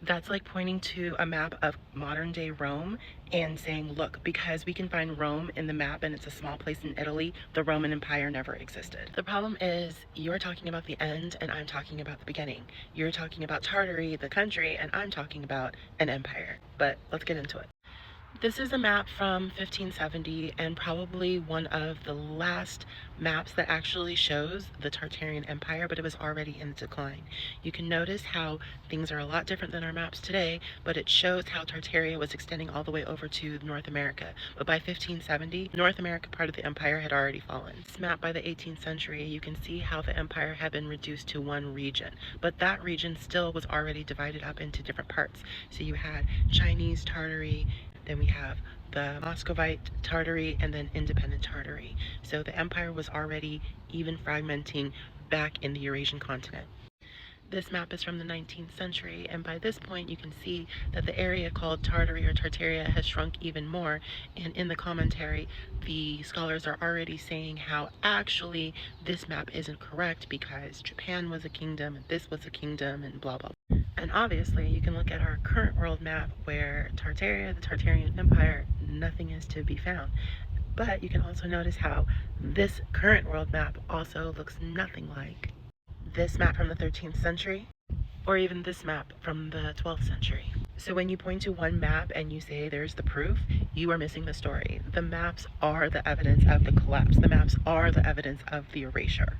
That's like pointing to a map of modern day Rome and saying, look, because we can find Rome in the map and it's a small place in Italy, the Roman Empire never existed. The problem is you're talking about the end and I'm talking about the beginning. You're talking about Tartary, the country, and I'm talking about an empire. But let's get into it. This is a map from 1570 and probably one of the last maps that actually shows the Tartarian Empire, but it was already in decline. You can notice how things are a lot different than our maps today, but it shows how Tartaria was extending all the way over to North America. But by 1570, North America part of the empire had already fallen. This map by the 18th century, you can see how the empire had been reduced to one region, but that region still was already divided up into different parts. So you had Chinese Tartary, then we have the Muscovite Tartary, and then independent Tartary. So the empire was already even fragmenting back in the Eurasian continent. This map is from the 19th century, and by this point you can see that the area called Tartary or Tartaria has shrunk even more, and in the commentary the scholars are already saying how actually this map isn't correct because Japan was a kingdom and this was a kingdom and blah blah. And obviously you can look at our current world map where Tartaria, the Tartarian Empire, nothing is to be found. But you can also notice how this current world map also looks nothing like this map from the 13th century, or even this map from the 12th century. So when you point to one map and you say there's the proof, you are missing the story. The maps are the evidence of the collapse. The maps are the evidence of the erasure.